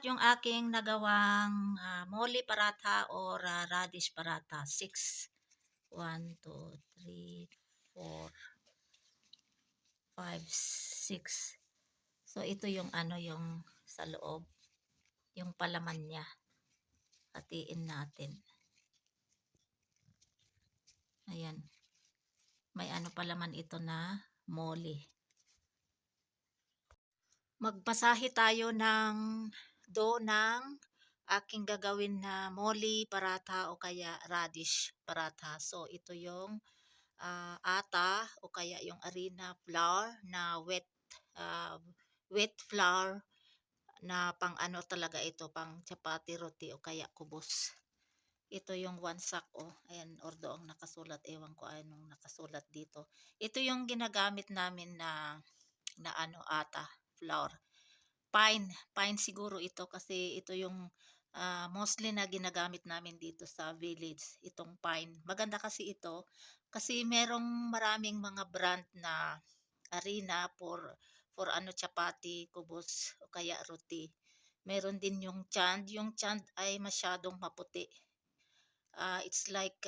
lahat yung aking nagawang mole paratha or radish paratha. 6. 1, 2, 3, 4, 5, 6. So, ito yung ano yung sa loob. Yung palaman niya. Hatiin natin. Ayan. May ano palaman ito na mole. Magpasahi tayo ng dough ng aking gagawin na mole paratha o kaya radish paratha. So, ito yung ata o kaya yung harina flour na wet flour na pang ano talaga ito, pang chapati roti o kaya kubos. Ito yung 1 sack ayan, ordo ang nakasulat, ewan ko anong nakasulat dito. Ito yung ginagamit namin na ano ata flour. Pine siguro ito kasi ito yung mostly na ginagamit namin dito sa village, itong pine. Maganda kasi ito kasi merong maraming mga brand na harina for ano chapati, kubos o kaya roti. Meron din yung chand ay masyadong maputi. It's like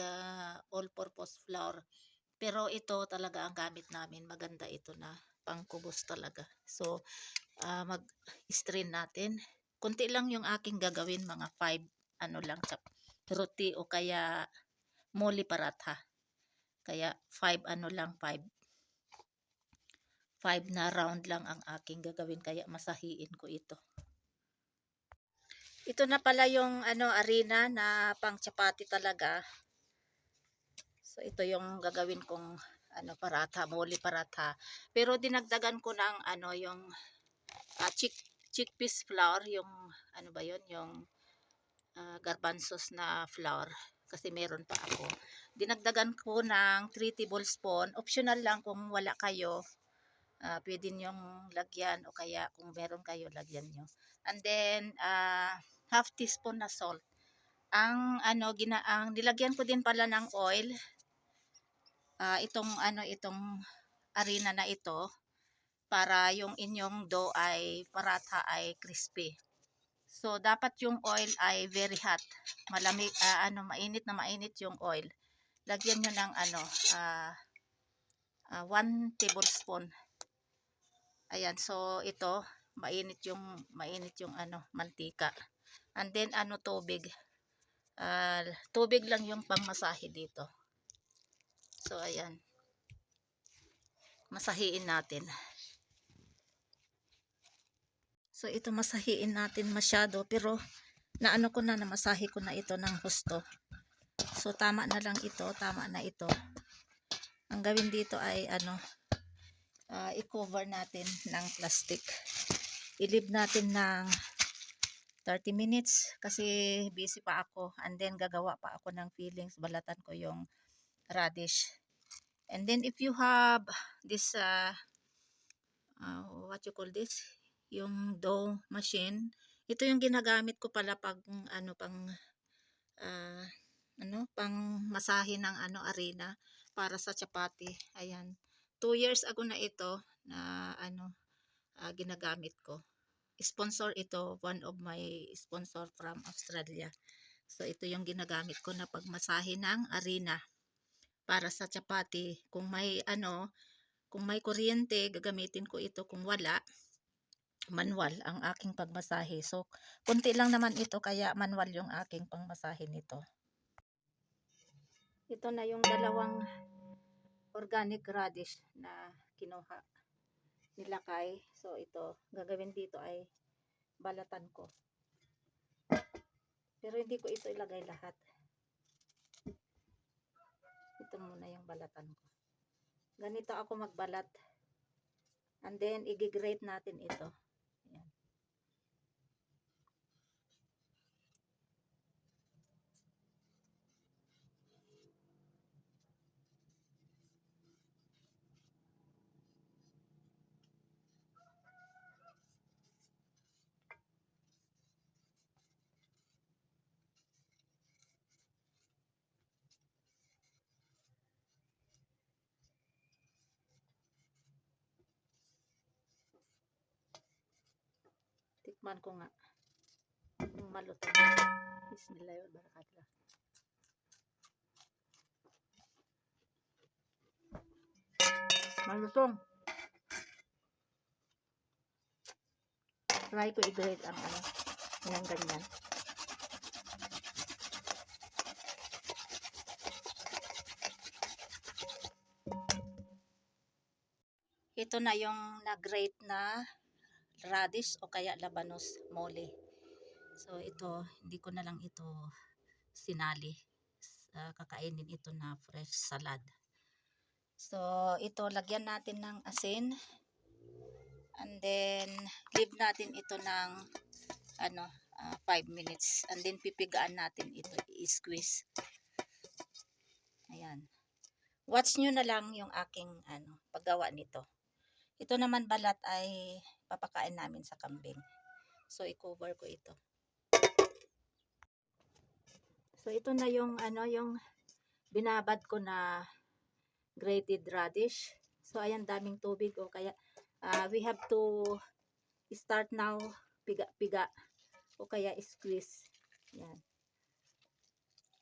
all-purpose flour. Pero ito talaga ang gamit namin. Maganda ito na pangkubos talaga. So, mag-strain natin. Kunti lang yung aking gagawin, mga 5 ano lang roti o kaya mole paratha. Kaya 5 ano lang, 5 na round lang ang aking gagawin, kaya masahiin ko ito. Ito na pala yung ano harina na pang chapati talaga. So ito yung gagawin kong ano paratha, mole paratha. Pero dinagdagan ko ng ano yung chickpeas flour, yung ano ba yun, yung garbanzos na flour, kasi meron pa ako. Dinagdagan ko ng 3 tablespoon. Optional lang kung wala kayo, pwede nyong lagyan o kaya kung meron kayo lagyan nyo. And then half teaspoon na salt. Ang ano ang nilagyan ko din pala ng oil, itong harina na ito, para yung inyong dough ay paratha ay crispy. So dapat yung oil ay very hot. Malamig mainit na mainit yung oil. Lagyan niyo ng 1 tablespoon. Ayan, so ito mainit yung ano mantika. And then tubig. Tubig lang yung pangmasahe dito. So ayan. Masahiin natin. So ito masahiin natin masyado, pero naano ko na masahe ko na ito ng husto. So tama na lang ito, tama na ito. Ang gawin dito ay i-cover natin ng plastic. I-leave natin ng 30 minutes kasi busy pa ako, and then gagawa pa ako ng fillings, balatan ko yung radish. And then if you have this what you call this, yung dough machine, ito yung ginagamit ko pala pag pang masahe ng harina para sa chapati. Ayan, 2 years ago na ito na ginagamit ko. Sponsor ito, one of my sponsor from Australia. So ito yung ginagamit ko na pagmasahe ng harina para sa chapati. Kung may kuryente, gagamitin ko ito. Kung wala, manual ang aking pagmasahe. So konti lang naman ito, kaya manual yung aking pangmasahe nito. Ito na yung dalawang organic radish na kinuha, nilakay. So ito, gagawin dito ay balatan ko. Pero hindi ko ito ilagay lahat. Ito muna yung balatan ko. Ganito ako magbalat. And then i-grate natin ito. Ayan. Tikman ko nga. malutong. Bismillah wa barakatuh. Malutong. Try ko i-grate ang ano, yung ganyan. Ito na yung na-grate na radish o kaya labanos mole. So ito, hindi ko na lang ito sinali. Kakainin ito na fresh salad. So ito, lagyan natin ng asin. And then, leave natin ito ng 5 minutes. And then, pipigaan natin ito. I-squeeze. Ayan. Watch nyo na lang yung aking paggawa nito. Ito naman balat ay papakain namin sa kambing. So, i-cover ko ito. So, ito na yung yung binabad ko na grated radish. So, ayan, daming tubig. O kaya, we have to start now, piga-piga. O kaya, squeeze. Yan.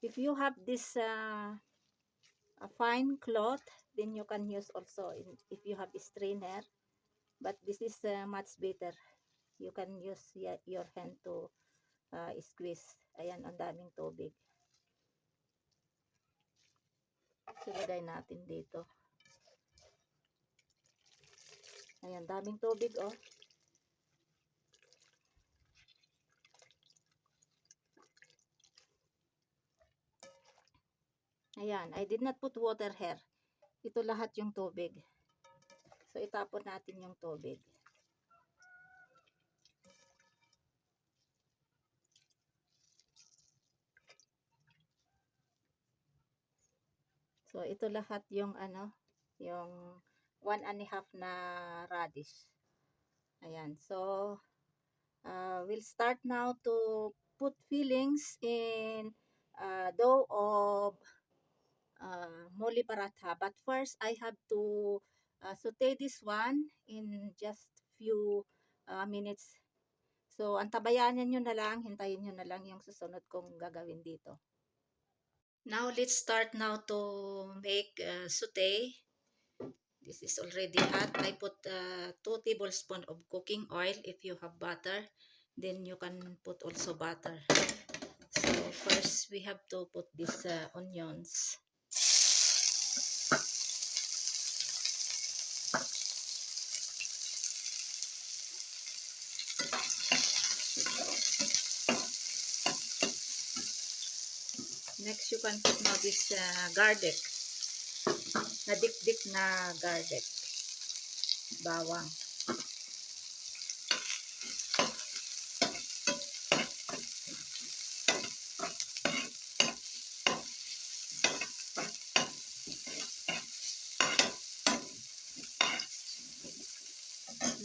If you have this a fine cloth, then you can use also if you have a strainer. But this is much better. You can use your hand to squeeze. Ayan, ang daming tubig. So, lagay natin dito. Ayan, daming tubig, oh. Ayan, I did not put water here. Ito lahat yung tubig. So, itapon natin yung tubig. So, ito lahat yung yung 1.5 na radish. Ayan, so, we'll start now to put fillings in dough of mole paratha. But first, I have to saute this one in just few minutes. So, antabayanan nyo na lang, hintayin nyo na lang yung susunod kong gagawin dito. Now, let's start now to make saute. This is already hot. I put 2 tablespoons of cooking oil. If you have butter, then you can put also butter. So first, we have to put these onions. Next, you can put now this garlic. Nadik-dik na garlic. Bawang.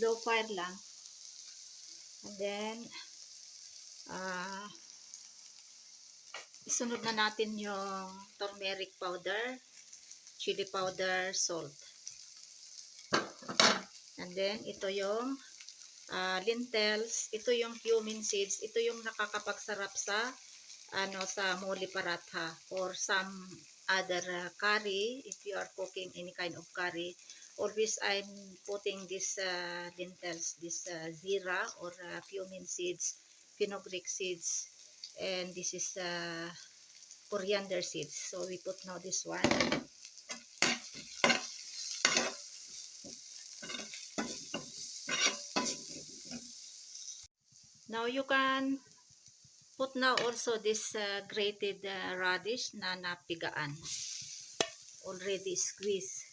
Low fire lang. And then, isunod na natin yung turmeric powder, chili powder, salt. And then, ito yung lentils, ito yung cumin seeds, ito yung nakakapagsarap sa sa mole paratha or some other curry. If you are cooking any kind of curry, always I'm putting this lentils, this zira or cumin seeds, fenugreek seeds, and this is coriander seeds. So we put now this one. Now you can put now also this grated radish na napigaan. Already squeezed.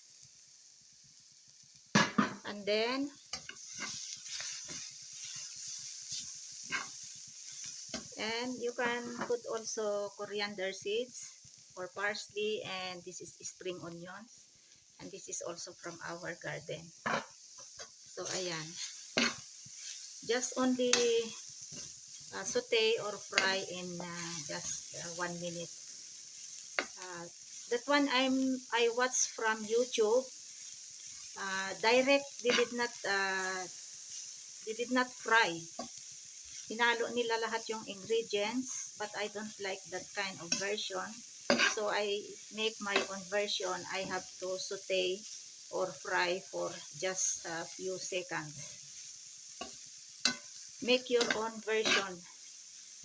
And then, you can put also coriander seeds or parsley, and this is spring onions. And this is also from our garden. So, ayan. Just only saute or fry in just 1 minute. That one I watched from YouTube. Direct, they did not fry. hinalo nila lahat yung ingredients, but I don't like that kind of version. So I make my own version. I have to saute or fry for just a few seconds. Make your own version.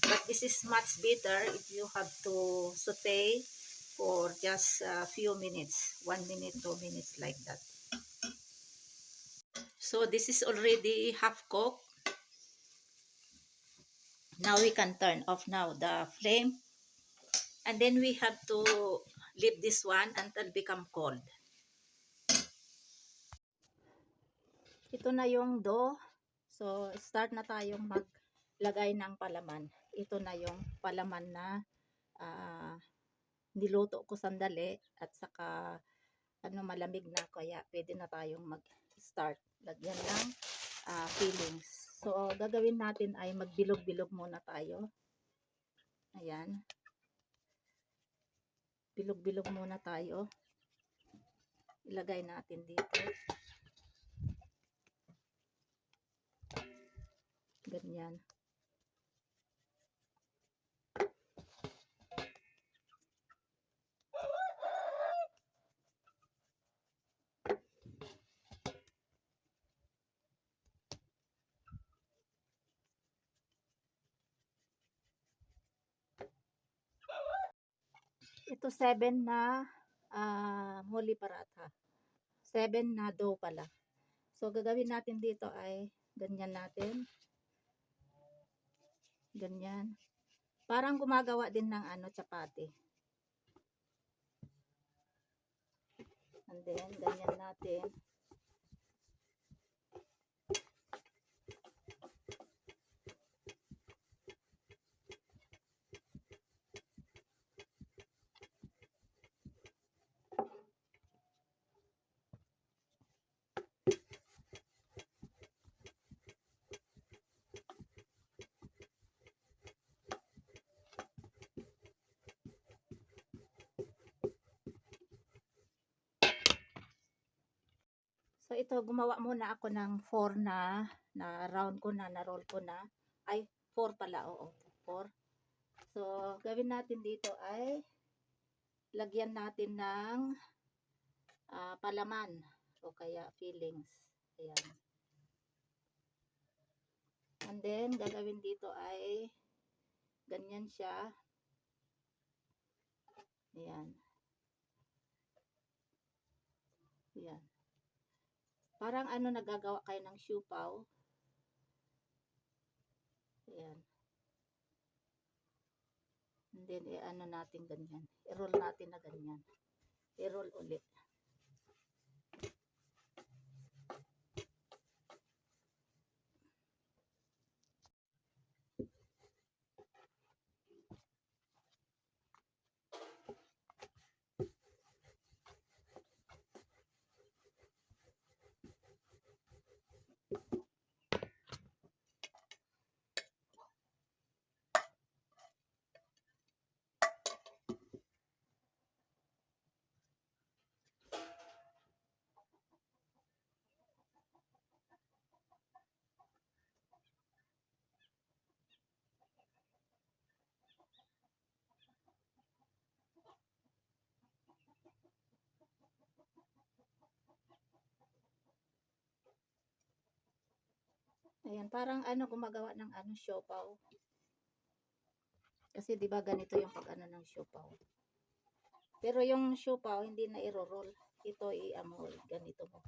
But this is much better if you have to saute for just a few minutes. 1 minute, 2 minutes like that. So this is already half cooked. Now we can turn off now the flame. And then we have to leave this one until become cold. Ito na yung dough. So start na tayong maglagay ng palaman. Ito na yung palaman na niluto ko sandali at saka malamig na, kaya pwede na tayong mag-start. Lagyan ng fillings. So gagawin natin ay magbilog-bilog muna tayo. Ayan. Bilog-bilog muna tayo. Ilagay natin dito. Ganyan. Ito 7 na moli paratha. 7 na dough pala. So gagawin natin dito ay ganyan natin. Ganyan. Parang gumagawa din ng chapati. And then ganyan natin. So ito, gumawa muna ako ng 4 na round ko na roll ko na. Ay, 4 pala, oo. 4. So, gawin natin dito ay lagyan natin ng palaman o kaya fillings. Ayan. And then, gagawin dito ay ganyan siya. Ayan. Ayan. Parang nagagawa kayo ng siupaw. Ayan. And then, natin ganyan. I-roll natin na ganyan. I-roll ulit. Ayan, parang gumagawa ng siopaw. Kasi 'di ba ganito yung pag ng siopaw. Pero yung siopaw hindi na i-roll. Ito ganito mo.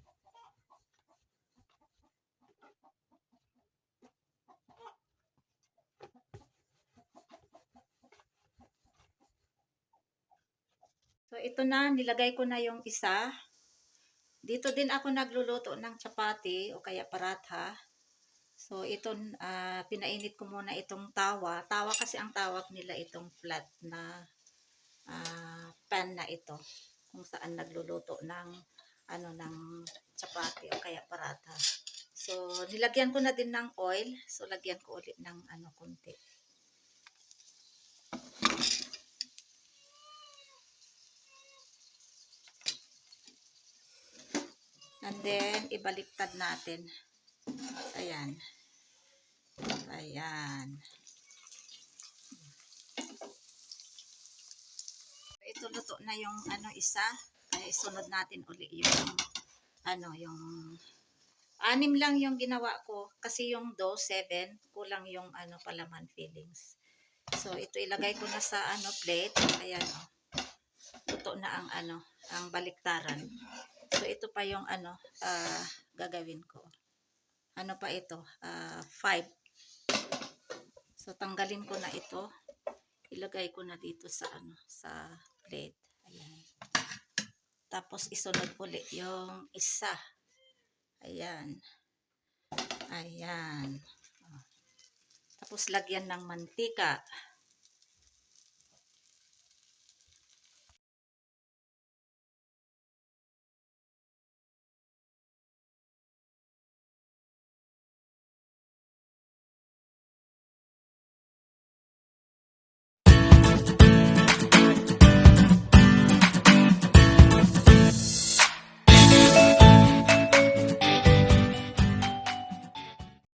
So ito na, nilagay ko na yung isa. Dito din ako nagluluto ng chapati o kaya paratha. So ito, pinainit ko muna itong tawa. Tawa kasi ang tawag nila itong flat na pan na ito. Kung saan nagluluto ng ng chapati o kaya paratha. So nilagyan ko na din ng oil. So lagyan ko ulit ng konti. And then ibaliktad natin. Ayan. Ayan. Ito luto na yung isa. Ay sunod natin uli yung yung anim lang yung ginawa ko kasi yung dough 7 kulang yung palaman fillings. So ito ilagay ko na sa plate. Ayan oh. Luto na ang ang baliktaran. So ito pa yung gagawin ko. Ano pa ito? 5. So tanggalin ko na ito. Ilagay ko na dito sa sa plate. Ayan. Tapos isunod ulit yung isa. Ayan. Ayan. Tapos lagyan ng mantika.